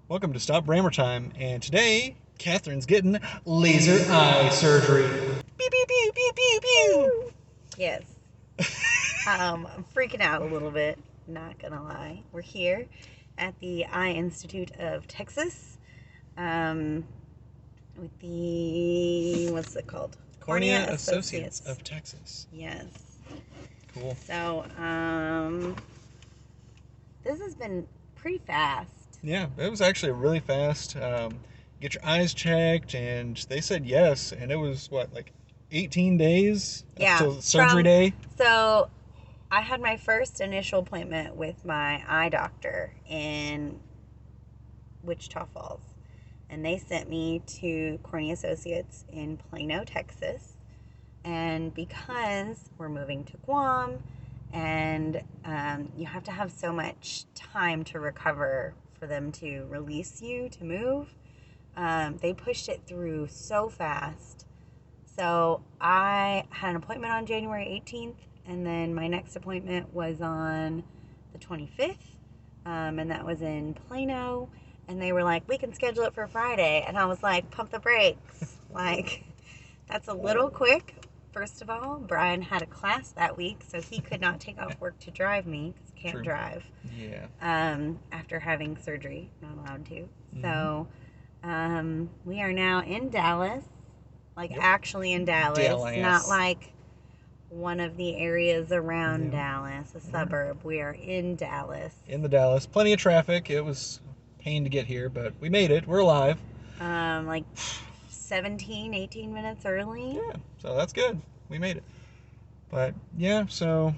Welcome to Stop Brammer Time, and today Kathryn's getting laser eye surgery. Pew pew pew pew pew pew. Yes. I'm freaking out a little bit, not gonna lie. We're here at the Eye Institute of Texas with the, what's it called? Cornea Associates of Texas. Yes. Cool. So, this has been pretty fast. Yeah, it was actually really fast. Get your eyes checked, and they said yes, and it was, 18 days up till surgery day? So, I had my first initial appointment with my eye doctor in Wichita Falls. And they sent me to Cornea Associates in Plano, Texas. And because we're moving to Guam and you have to have so much time to recover for them to release you to move, they pushed it through so fast. So I had an appointment on January 18th, and then my next appointment was on the 25th, and that was in Plano. And they were like, we can schedule it for Friday. And I was like, pump the brakes. That's a little quick. First of all, Brian had a class that week, so he could not take off work to drive me because he can't drive. Yeah. After having surgery, not allowed to. Mm-hmm. So we are now in Dallas, actually in Dallas, not like one of the areas around Dallas, a suburb. We are in Dallas. In the Dallas. Plenty of traffic. It was pain to get here, but we made it. We're alive. 18 minutes early. Yeah, so that's good. We made it. But yeah, so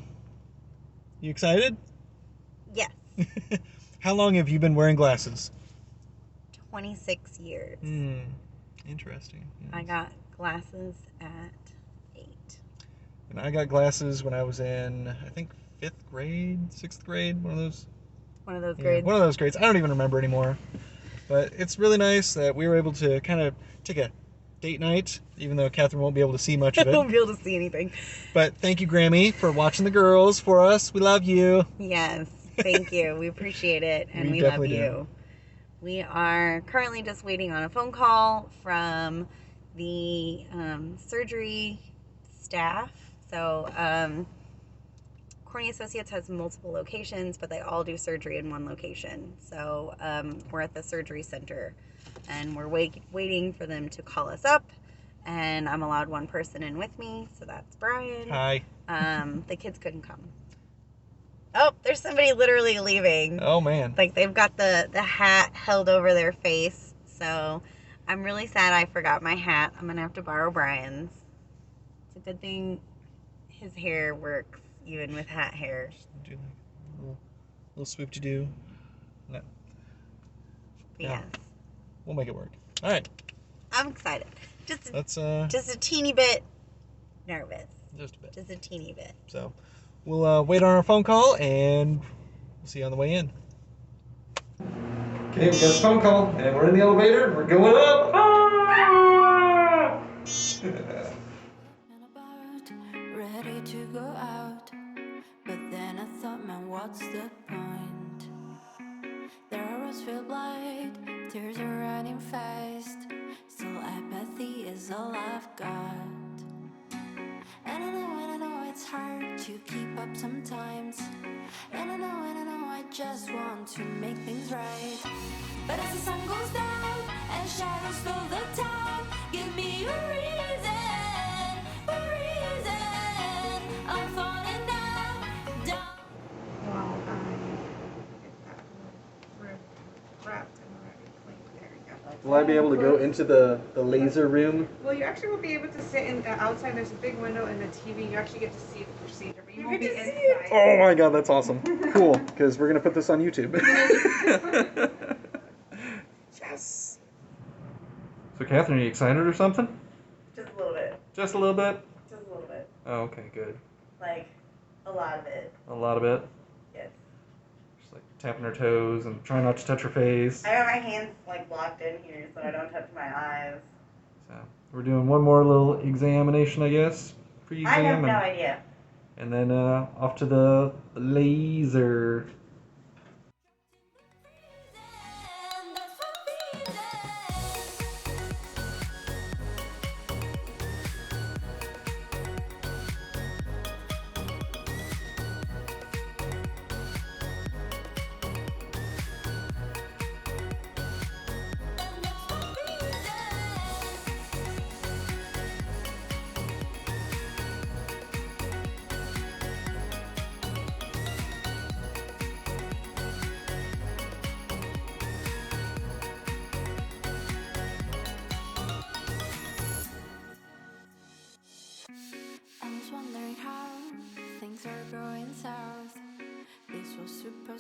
you excited? Yes. How long have you been wearing glasses? 26 years. Interesting. Yes. I got glasses at 8. And I got glasses when I was in, I think, 5th grade, 6th grade, one of those grades. One of those grades. I don't even remember anymore. But it's really nice that we were able to kind of take a date night, even though Kathryn won't be able to see much of it. I won't be able to see anything. But thank you, Grammy, for watching the girls for us. We love you. Yes, thank you. We appreciate it, and we love you. Do. We are currently just waiting on a phone call from the surgery staff. So, Cornea Associates has multiple locations, but they all do surgery in one location. So we're at the surgery center, and we're waiting for them to call us up, and I'm allowed one person in with me, so that's Brian. Hi. The kids couldn't come. Oh, there's somebody literally leaving. Oh, man. They've got the hat held over their face, so I'm really sad I forgot my hat. I'm going to have to borrow Brian's. It's a good thing his hair works even with hat hair. Do a little swoop-to-do. No. Yes. We'll make it work. All right. I'm excited. Just a teeny bit nervous. Just a bit. Just a teeny bit. So we'll wait on our phone call, and we'll see you on the way in. Okay, we got a phone call, and we're in the elevator. We're going up. Ah! Ready to go out, but then I thought, man, what's the point? There are roads filled blind, tears are running fast. Still apathy is all I've got. And I know it's hard to keep up sometimes. And I know I just want to make things right. But as the sun goes down and shadows fill the town, give me a reason. I'm falling down. Well, we're wrapped and already cleaned. There we go. Will I be able to go into the laser room? Well, you actually will be able to sit in the outside. There's a big window and the TV. You actually get to see the procedure, but you won't be inside. Oh my god, that's awesome. Cool, because we're going to put this on YouTube. Yes. So, Kathryn, are you excited or something? Just a little bit. Just a little bit? Just a little bit. Oh, okay, good. A lot of it. A lot of it? Yes. Just tapping her toes and trying not to touch her face. I have my hands locked in here so I don't touch my eyes. So, we're doing one more little examination, I guess. Pre-exam. I have no idea. And then off to the laser. And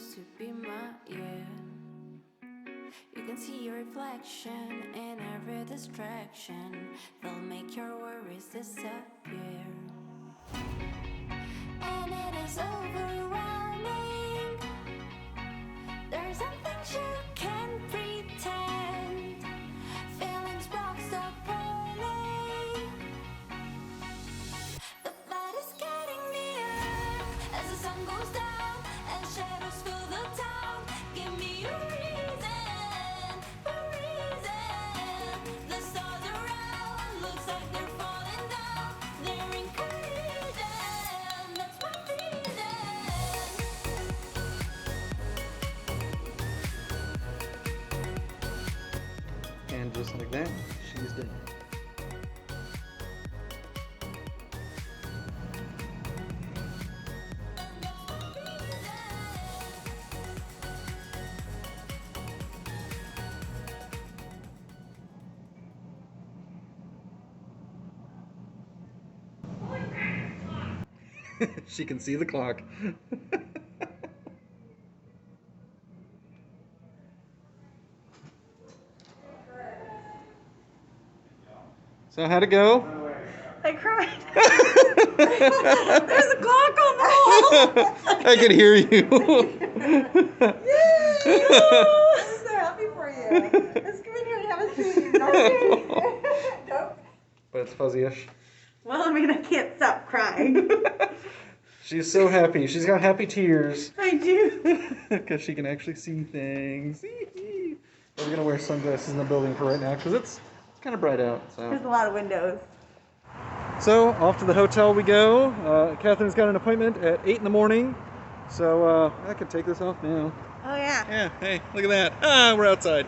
supposed to be my year. You can see your reflection in every distraction. They'll make your worries disappear. And it is overwhelming. There's some things you can't pretend. Feelings boxed up poorly. The fight is getting nearer as the sun goes down and shadows fill the town. Give me a reason, a reason. The stars around looks like they're falling down. They're in collision. That's my reason. And just like that, she's dead. She can see the clock. So how'd it go? I cried. There's a clock on the wall. I could hear you. Yay! Oh, I'm so happy for you. Let's come in here and have a seat. Nope. But it's fuzzy-ish. Well, I mean, I can't stop crying. She's so happy. She's got happy tears. I do. Because she can actually see things. We're going to wear sunglasses in the building for right now because it's kind of bright out. There's a lot of windows. So off to the hotel we go. Kathryn's got an appointment at 8 in the morning. So I could take this off now. Oh, yeah. Yeah, hey, look at that. We're outside.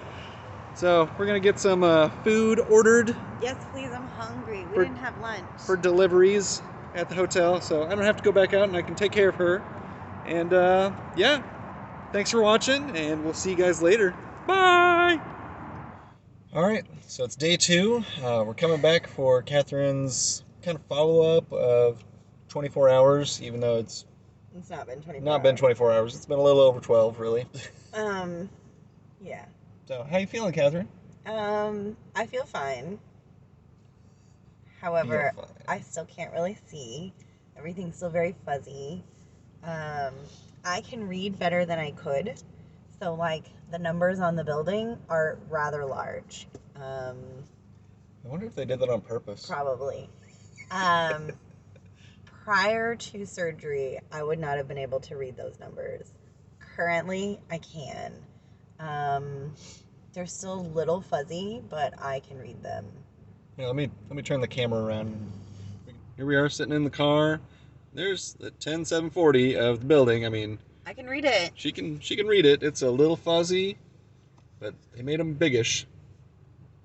So we're going to get some food ordered. Yes, please. I'm hungry. We didn't have lunch. For deliveries at the hotel. So I don't have to go back out and I can take care of her. And yeah, thanks for watching and we'll see you guys later. Bye! Alright, so it's day 2. We're coming back for Kathryn's kind of follow-up of 24 hours, even though it's not been 24 not been 24 hours. It's been a little over 12, really. Yeah. So, how you feeling, Kathryn? I feel fine. However, I still can't really see. Everything's still very fuzzy. I can read better than I could. So, like, the numbers on the building are rather large. I wonder if they did that on purpose. Probably. Prior to surgery, I would not have been able to read those numbers. Currently, I can. They're still a little fuzzy, but I can read them. Yeah, let me turn the camera around. Here we are sitting in the car. There's the 10740 of the building. I mean, I can read it. She can read it. It's a little fuzzy, but they made them biggish.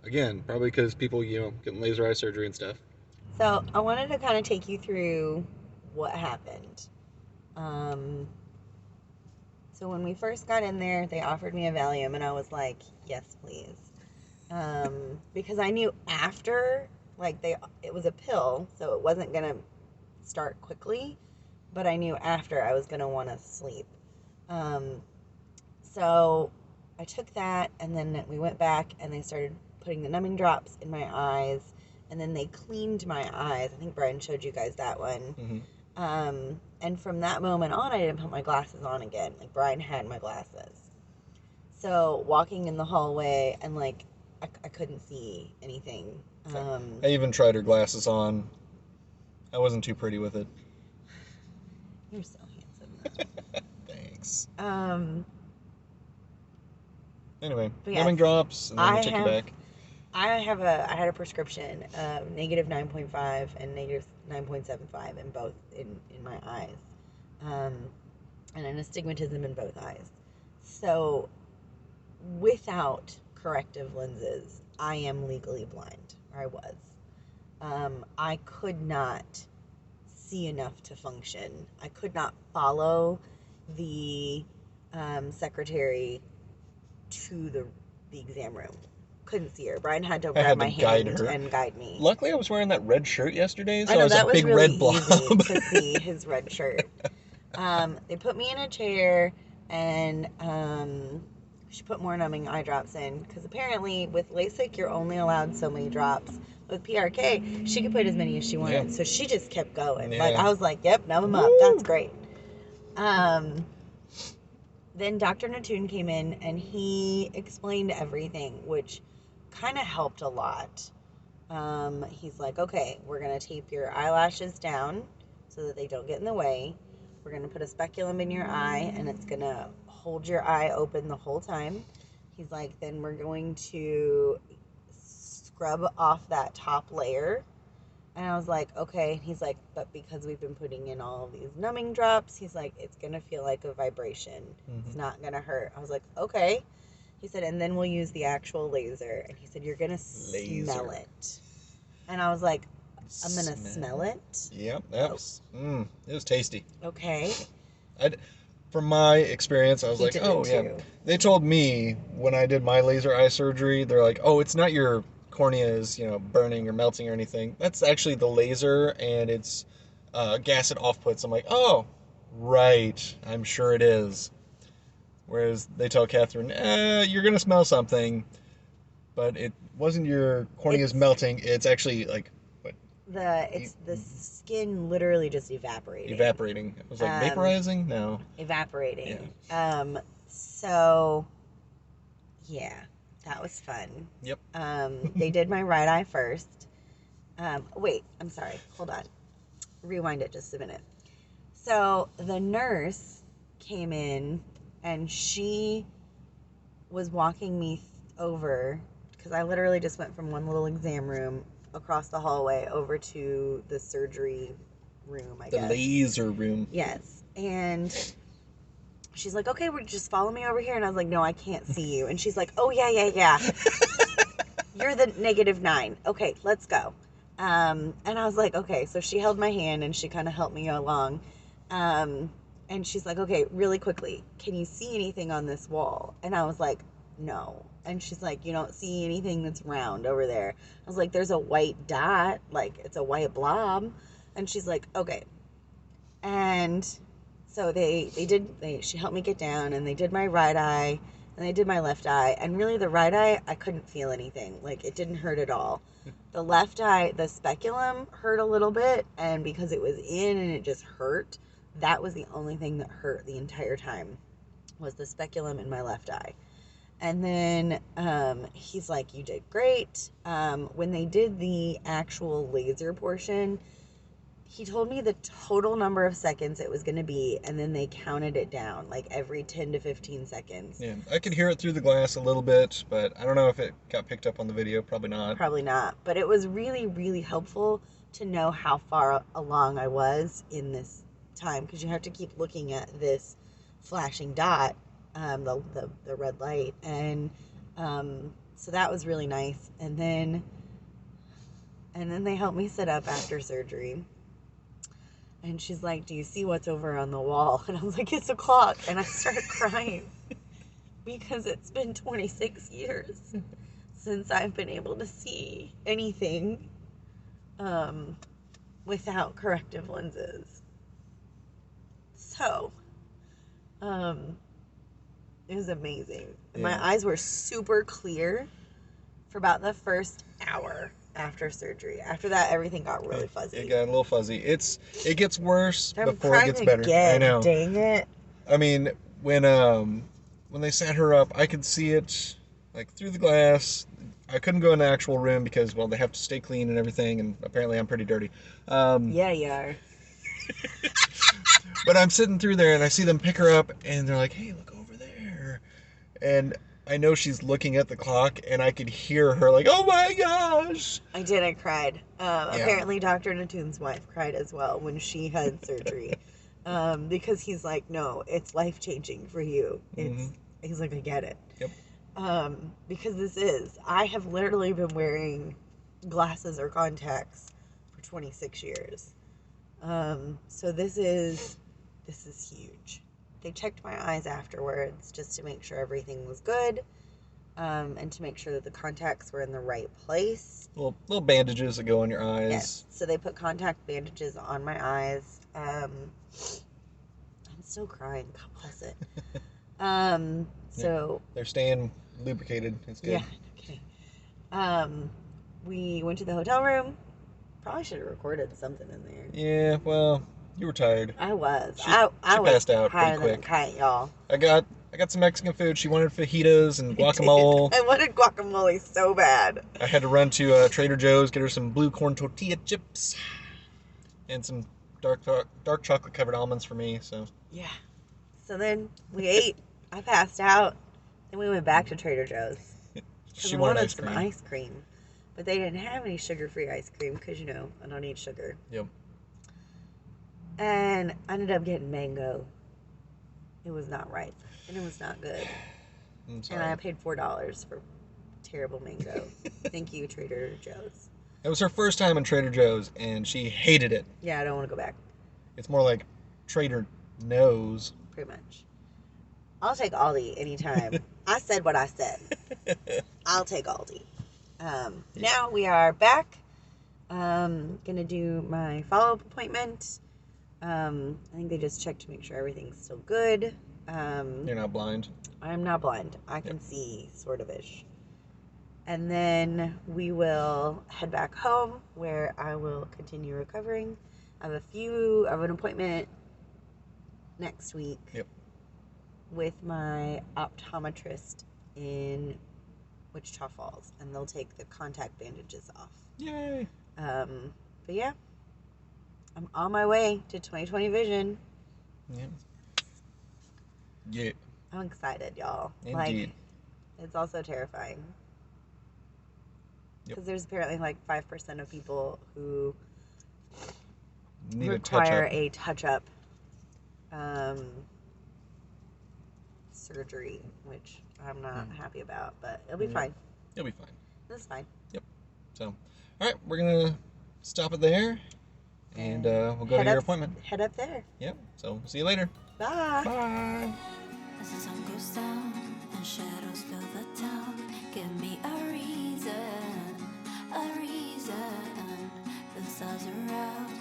Again, probably because people, getting laser eye surgery and stuff. So I wanted to kind of take you through what happened. So when we first got in there, they offered me a Valium, and I was like, yes, please. Because I knew after, it was a pill, so it wasn't going to start quickly, but I knew after I was going to want to sleep. So I took that, and then we went back, and they started putting the numbing drops in my eyes, and then they cleaned my eyes. I think Brian showed you guys that one. Mm-hmm. And from that moment on, I didn't put my glasses on again. Like, Brian had my glasses. So walking in the hallway, and I couldn't see anything. I even tried her glasses on. I wasn't too pretty with it. You're so handsome. Thanks. Anyway, numbing drops, and then we take you back. I had a prescription of negative 9.5 and negative 9.75 in both in my eyes, and an astigmatism in both eyes. So, without corrective lenses, I am legally blind, or I was. I could not see enough to function. I could not follow the secretary to the exam room. Couldn't see her. Brian had to grab my hand and guide me. Luckily, I was wearing that red shirt yesterday, so I know, I was that a was big really red blob. easy to see his red shirt. They put me in a chair. and she put more numbing eye drops in, because apparently with LASIK you're only allowed so many drops. With PRK, she could put as many as she wanted, so she just kept going. Like, I was like, yep, numb them up. That's great. Then Dr. Natoon came in, and he explained everything, which kind of helped a lot. He's like, okay, we're going to tape your eyelashes down so that they don't get in the way. We're going to put a speculum in your eye, and it's going to hold your eye open the whole time. He's like, then we're going to scrub off that top layer. And I was like, okay. He's like, but because we've been putting in all of these numbing drops, he's like, it's going to feel like a vibration. It's not going to hurt. I was like, okay. He said, and then we'll use the actual laser. And he said, you're going to smell it. And I was like, I'm going to smell it? Yep. That was, it was tasty. Okay. From my experience, I was like, oh, yeah. They told me when I did my laser eye surgery, they're like, oh, it's not your corneas, burning or melting or anything. That's actually the laser, and it's gas it off-puts. I'm like, oh, right. I'm sure it is. Whereas they tell Kathryn, you're going to smell something, but it wasn't your corneas melting. It's actually like, what? The skin literally just evaporating. Evaporating. It was like vaporizing? No. Evaporating. Yeah. So, yeah, that was fun. Yep. They did my right eye first. Wait, I'm sorry. Hold on. Rewind it just a minute. So the nurse came in, and she was walking me over, because I literally just went from one little exam room across the hallway over to the surgery room, I guess. The laser room. Yes. And she's like, okay, just follow me over here. And I was like, no, I can't see you. And she's like, oh, yeah. You're the -9. Okay, let's go. And I was like, okay. So she held my hand, and she kind of helped me along. And she's like, okay, really quickly, can you see anything on this wall? And I was like, no. And she's like, you don't see anything that's round over there? I was like, there's a white dot, like it's a white blob. And she's like, okay. And so she helped me get down, and they did my right eye, and they did my left eye. And really the right eye, I couldn't feel anything. Like, it didn't hurt at all. The left eye, the speculum hurt a little bit, and because it was in and it just hurt, that was the only thing that hurt the entire time, was the speculum in my left eye. And then he's like, you did great. When they did the actual laser portion, he told me the total number of seconds it was going to be, and then they counted it down, like every 10 to 15 seconds. Yeah, I could hear it through the glass a little bit, but I don't know if it got picked up on the video. Probably not. Probably not. But it was really, really helpful to know how far along I was in this time, because you have to keep looking at this flashing dot, the red light, and so that was really nice. And then they helped me sit up after surgery, and she's like, do you see what's over on the wall? And I was like, it's a clock. And I started crying because it's been 26 years since I've been able to see anything without corrective lenses. So, it was amazing. Yeah. My eyes were super clear for about the first hour after surgery. After that, everything got really fuzzy. It got a little fuzzy. It gets worse before it gets better. I know. Dang it. I mean, when they set her up, I could see it like through the glass. I couldn't go in the actual room because, well, they have to stay clean and everything, and apparently I'm pretty dirty. Yeah, you are. But I'm sitting through there, and I see them pick her up, and they're like, hey, look over there. And I know she's looking at the clock, and I could hear her like, oh my gosh. I did. I cried. Apparently Dr. Natoon's wife cried as well when she had surgery. Because he's like, no, it's life-changing for you. He's like, I get it. Yep. Because I have literally been wearing glasses or contacts for 26 years. So this is huge. They checked my eyes afterwards just to make sure everything was good, and to make sure that the contacts were in the right place. Little bandages that go on your eyes. Yes. So they put contact bandages on my eyes. I'm still crying. God bless it. So they're staying lubricated. It's good. yeah, okay. We went to the hotel room. Probably should have recorded something in there. Yeah, well, you were tired. I was. She I was passed out pretty higher than a quick. kite, y'all. I got some Mexican food. She wanted fajitas and guacamole. I wanted guacamole so bad. I had to run to Trader Joe's, get her some blue corn tortilla chips and some dark chocolate covered almonds for me. So yeah. So then we ate. I passed out. Then we went back to Trader Joe's. she we wanted some ice cream. But they didn't have any sugar-free ice cream because, I don't eat sugar. Yep. And I ended up getting mango. It was not right. And it was not good. I'm sorry. And I paid $4 for terrible mango. Thank you, Trader Joe's. It was her first time in Trader Joe's, and she hated it. Yeah, I don't want to go back. It's more like Trader knows. Pretty much. I'll take Aldi anytime. I said what I said. I'll take Aldi. Now we are back. Gonna do my follow-up appointment. I think they just checked to make sure everything's still good. You're not blind? I'm not blind. I can see sort of-ish. And then we will head back home where I will continue recovering. I have an appointment next week. Yep. With my optometrist in Wichita Falls, and they'll take the contact bandages off. Yay! But yeah, I'm on my way to 20/20 vision. Yeah. Yeah. I'm excited, y'all. Indeed. Like, it's also terrifying. Because there's apparently like 5% of people who require a touch-up surgery, which I'm not happy about, but it'll be fine. You'll be fine. That's fine. Yep. So, all right, we're going to stop it there, and we'll go to your appointment. Head up there. Yep. So, see you later. Bye. Bye. As the sun goes down and shadows fill the town, give me a reason. The stars are out.